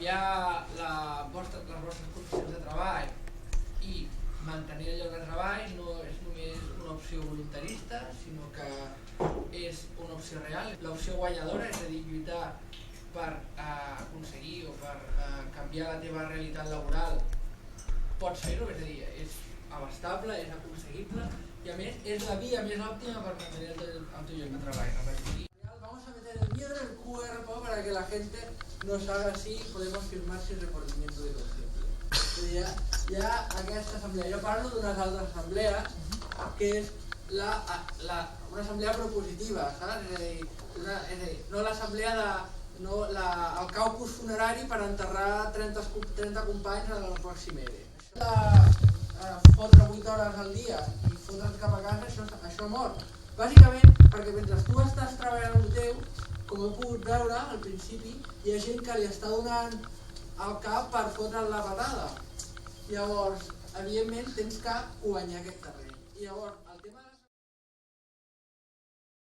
treballar les vostres condicions de treball i mantenir el lloc de treball no és només una opció voluntarista, sinó que és una opció real. L'opció guanyadora, és a dir, lluitar per aconseguir o per canviar la teva realitat laboral, pots fer-ho, és a dir, és abastable, és aconseguible y a més és la vía més òptima per mantenir el teu lloc de treball. Vamos a meter el miedo en el cuerpo para que la gente nos haga así y podemos firmar sin remordimiento de conciencia. Ja aquesta assemblea, jo parlo d'unes altres assemblees que és una assemblea propositiva, saps? És a dir, no l'assemblea el caucus funerari per enterrar 30 companys a la pròxima ERE. Fotre 8 hores al dia i fotre't cap a casa, això mor. Bàsicament perquè mentre tu estàs treballant amb el teu, com he pogut veure al principi, hi ha gent que li està donant al cap per fotre't la patada. Llavors, evidentment, tens que guanyar aquest terreny. I llavors, el tema